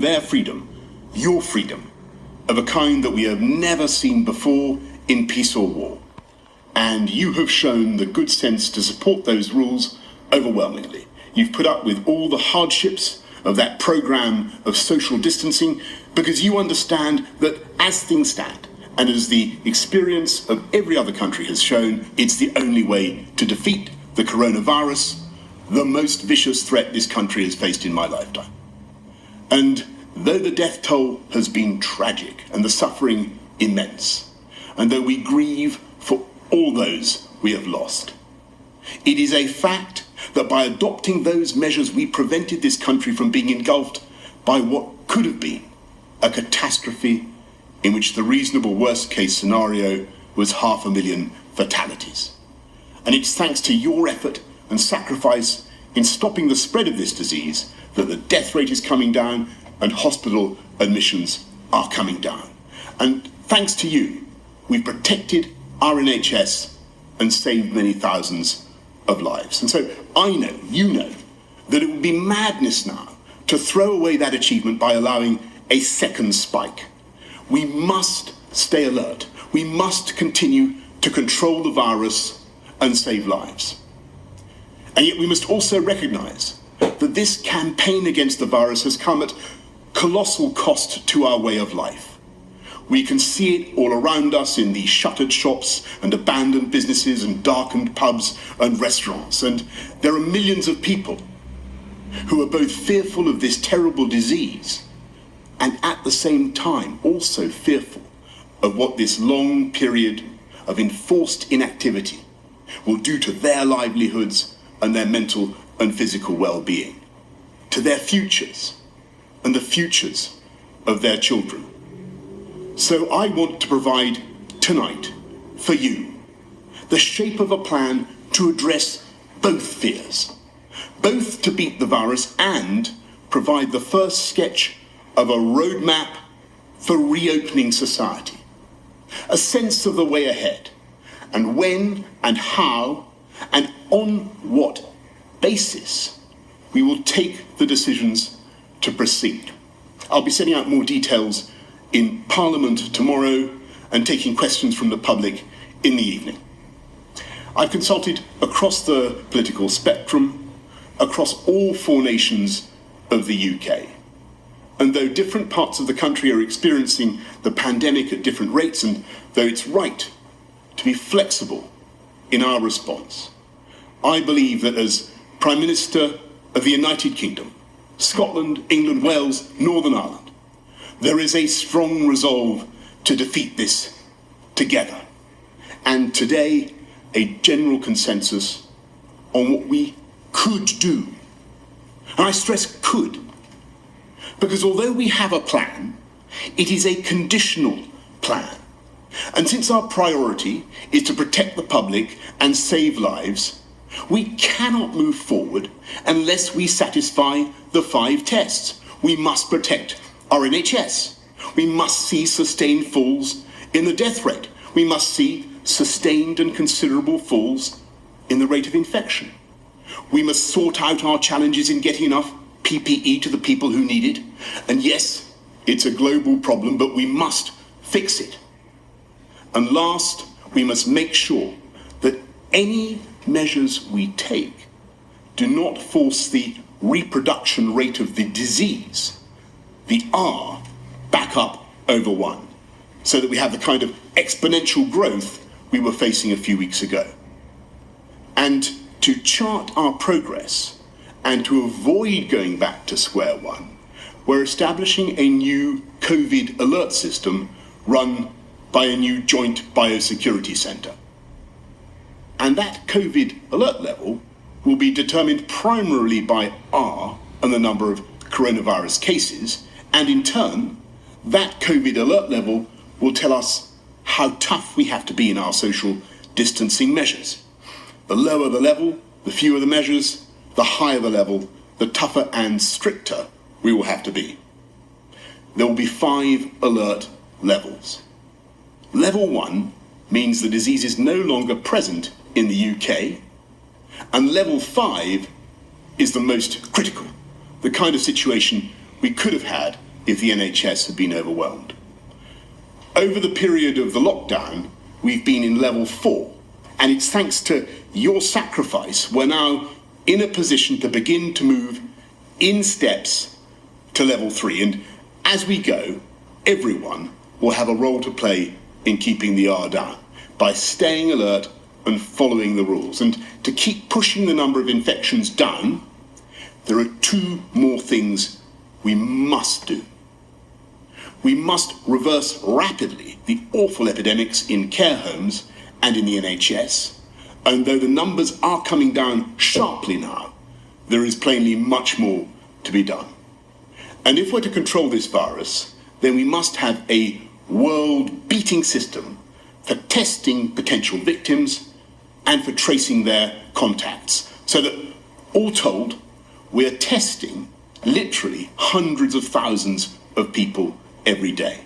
their freedom, your freedom, of a kind that we have never seen before in peace or war. And you have shown the good sense to support those rules overwhelmingly. You've put up with all the hardships of that program of social distancing because you understand that as things stand, and as the experience of every other country has shown, it's the only way to defeat the coronavirus, the most vicious threat this country has faced in my lifetime. And though the death toll has been tragic and the suffering immense, and though we grieve for all those we have lost, it is a fact that by adopting those measures we prevented this country from being engulfed by what could have been a catastrophe in which the reasonable worst-case scenario was 500,000 fatalities. And it's thanks to your effort and sacrifice in stopping the spread of this disease that the death rate is coming down and hospital admissions are coming down. And thanks to you, we've protected our NHS and saved many thousands of lives. And so I know, you know, that it would be madness now to throw away that achievement by allowing a second spike. We must stay alert. We must continue to control the virus and save lives. And yet we must also recognise that this campaign against the virus has come at colossal cost to our way of life. We can see it all around us in the shuttered shops and abandoned businesses and darkened pubs and restaurants. And there are millions of people who are both fearful of this terrible disease and at the same time also fearful of what this long period of enforced inactivity will do to their livelihoods and their mental and physical well-being, to their futures and the futures of their children. So I want to provide tonight for you the shape of a plan to address both fears, both to beat the virus and provide the first sketch of a roadmap for reopening society, a sense of the way ahead, and when and how and on what basis we will take the decisions to proceed. I'll be setting out more details in Parliament tomorrow and taking questions from the public in the evening. I've consulted across the political spectrum, across all 4 nations of the UK. And though different parts of the country are experiencing the pandemic at different rates, and though it's right to be flexible in our response, I believe that as Prime Minister of the United Kingdom, Scotland, England, Wales, Northern Ireland, there is a strong resolve to defeat this together. And today, a general consensus on what we could do. And I stress could, because although we have a plan, it is a conditional plan. And since our priority is to protect the public and save lives, we cannot move forward unless we satisfy the 5 tests. We must protect our NHS. We must see sustained falls in the death rate. We must see sustained and considerable falls in the rate of infection. We must sort out our challenges in getting enough PPE to the people who need it. And yes, it's a global problem, but we must fix it. And last, we must make sure that any measures we take do not force the reproduction rate of the disease, the R, back up over 1, so that we have the kind of exponential growth we were facing a few weeks ago. And to chart our progress and to avoid going back to square one, we're establishing a new COVID alert system run by a new joint biosecurity centre. And that COVID alert level will be determined primarily by R and the number of coronavirus cases, and in turn, that COVID alert level will tell us how tough we have to be in our social distancing measures. The lower the level, the fewer the measures, the higher the level, the tougher and stricter we will have to be. There will be 5 alert levels. Level 1 means the disease is no longer present in the UK, and level 5 is the most critical, the kind of situation we could have had if the NHS had been overwhelmed. Over the period of the lockdown, we've been in level 4, and it's thanks to your sacrifice we're now in a position to begin to move in steps to level 3. And as we go, everyone will have a role to play in keeping the R down by staying alert and following the rules. And to keep pushing the number of infections down, there are 2 more things we must do. We must reverse rapidly the awful epidemics in care homes and in the NHS. And though the numbers are coming down sharply now, there is plainly much more to be done. And if we're to control this virus, then we must have a world-beating system for testing potential victims and for tracing their contacts, so that, all told, we're testing literally hundreds of thousands of people every day.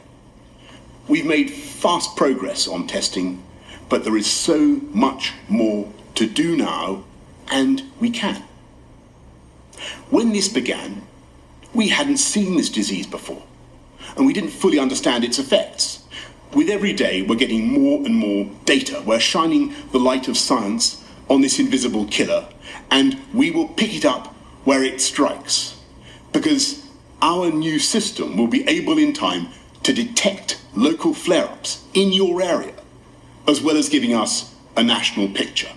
We've made fast progress on testing, but there is so much more to do now, and we can. When this began, we hadn't seen this disease before, and we didn't fully understand its effects. With every day, we're getting more and more data. We're shining the light of science on this invisible killer, and we will pick it up where it strikes, because our new system will be able in time to detect local flare-ups in your area, as well as giving us a national picture.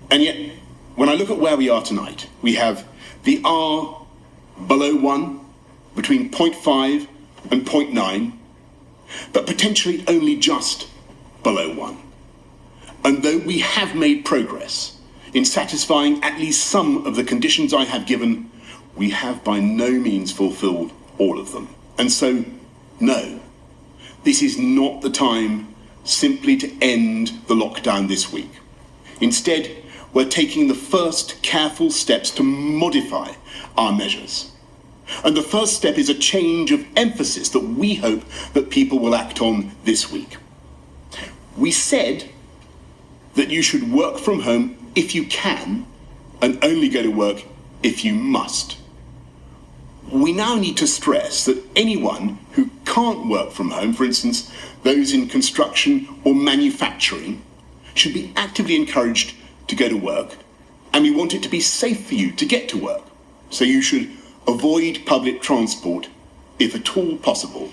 And yet, when I look at where we are tonight, we have the R below 1, between 0.5 and 0.9, but potentially only just below 1. And though we have made progress in satisfying at least some of the conditions I have given, we have by no means fulfilled all of them. And so, no, this is not the time simply to end the lockdown this week. Instead, we're taking the first careful steps to modify our measures. And the first step is a change of emphasis that we hope that people will act on this week. We said that you should work from home if you can, and only go to work if you must. We now need to stress that anyone who can't work from home, for instance, those in construction or manufacturing, should be actively encouraged to go to work, and we want it to be safe for you to get to work. So you should avoid public transport if at all possible,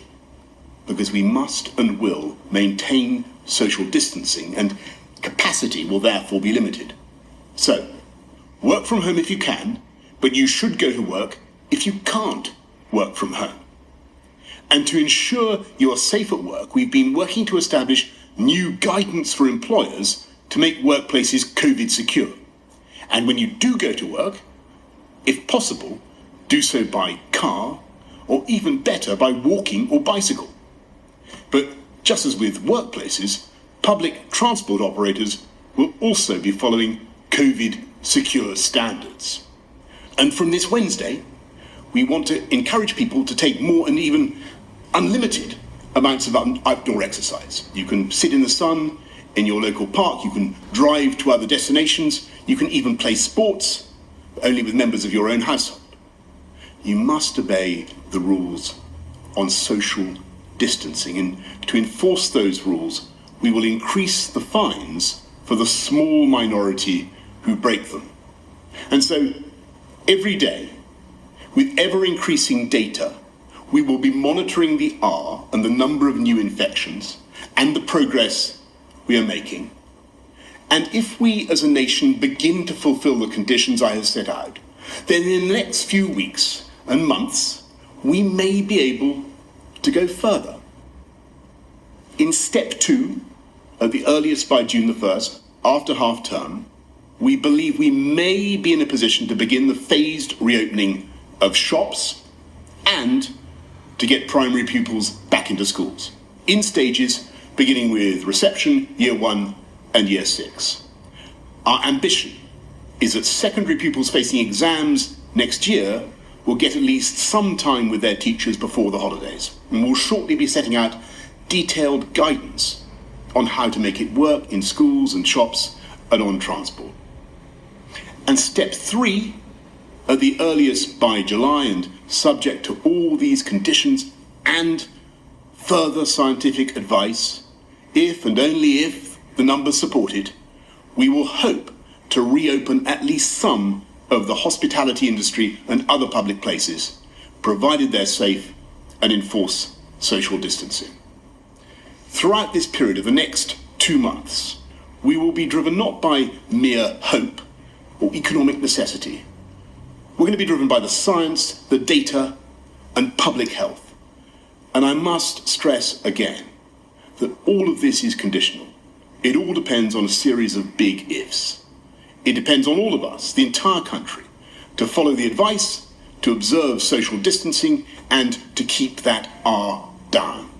because we must and will maintain social distancing, and capacity will therefore be limited. So, work from home if you can, but you should go to work if you can't work from home. And to ensure you are safe at work, we've been working to establish new guidance for employers to make workplaces COVID secure. And when you do go to work, if possible, do so by car, or even better, by walking or bicycle. But just as with workplaces, public transport operators will also be following COVID secure standards. And from this Wednesday, we want to encourage people to take more and even unlimited amounts of outdoor exercise. You can sit in the sun in your local park, you can drive to other destinations, you can even play sports, but only with members of your own household. You must obey the rules on social distancing, and to enforce those rules, we will increase the fines for the small minority who break them. And so, every day, with ever-increasing data, we will be monitoring the R and the number of new infections and the progress we are making. And if we as a nation begin to fulfill the conditions I have set out, then in the next few weeks and months, we may be able to go further. In step 2, at the earliest by June the 1st, after half-term, we believe we may be in a position to begin the phased reopening of shops and to get primary pupils back into schools, in stages beginning with reception, year 1 and year 6. Our ambition is that secondary pupils facing exams next year will get at least some time with their teachers before the holidays, and we'll shortly be setting out detailed guidance on how to make it work in schools and shops and on transport. And step 3 at the earliest by July, and subject to all these conditions and further scientific advice, if and only if the numbers support it, we will hope to reopen at least some of the hospitality industry and other public places, provided they're safe and enforce social distancing. Throughout this period of the next 2 months, we will be driven not by mere hope or economic necessity. We're going to be driven by the science, the data, and public health. And I must stress again that all of this is conditional. It all depends on a series of big ifs. It depends on all of us, the entire country, to follow the advice, to observe social distancing, and to keep that R down.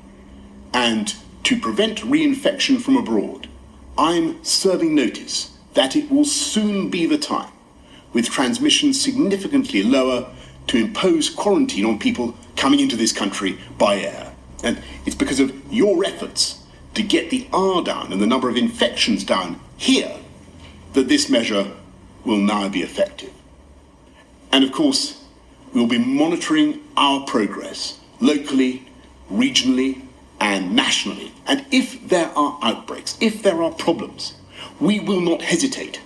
And to prevent reinfection from abroad, I'm serving notice that it will soon be the time, with transmission significantly lower, to impose quarantine on people coming into this country by air. And it's because of your efforts to get the R down and the number of infections down here that this measure will now be effective. And of course, we'll be monitoring our progress locally, regionally, and nationally. And if there are outbreaks, if there are problems, we will not hesitate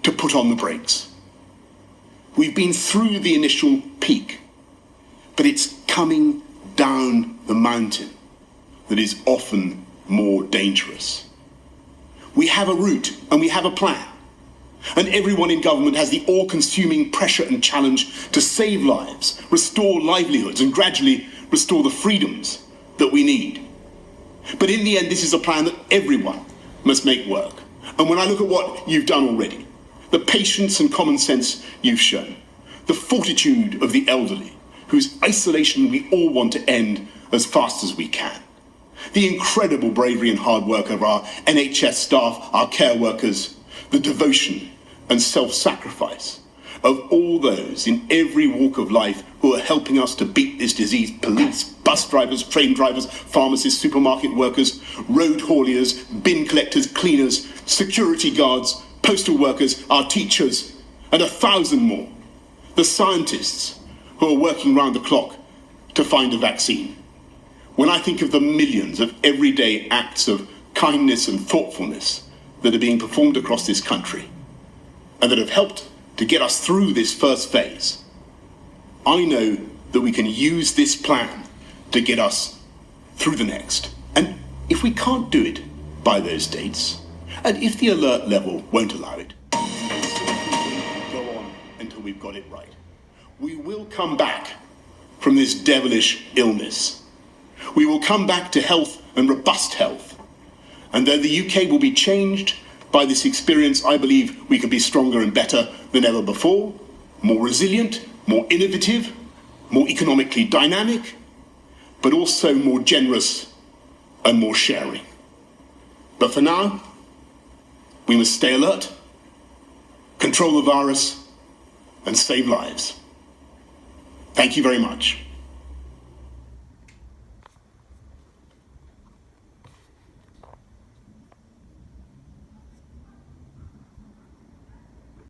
to put on the brakes. We've been through the initial peak, but it's coming down the mountain that is often more dangerous. We have a route and we have a plan. And everyone in government has the all-consuming pressure and challenge to save lives, restore livelihoods, and gradually restore the freedoms that we need. But in the end, this is a plan that everyone must make work. And when I look at what you've done already, the patience and common sense you've shown, the fortitude of the elderly, whose isolation we all want to end as fast as we can, the incredible bravery and hard work of our NHS staff, our care workers, the devotion and self-sacrifice of all those in every walk of life who are helping us to beat this disease: police, bus drivers, train drivers, pharmacists, supermarket workers, road hauliers, bin collectors, cleaners, security guards, postal workers, our teachers, and 1,000 more. The scientists who are working round the clock to find a vaccine. When I think of the millions of everyday acts of kindness and thoughtfulness that are being performed across this country and that have helped to get us through this first phase, I know that we can use this plan to get us through the next. And if we can't do it by those dates, and if the alert level won't allow it, we'll go on until we've got it right. We will come back from this devilish illness. We will come back to health and robust health. And though the UK will be changed by this experience, I believe we can be stronger and better than ever before, more resilient, more innovative, more economically dynamic, but also more generous and more sharing. But for now, we must stay alert, control the virus, and save lives. Thank you very much.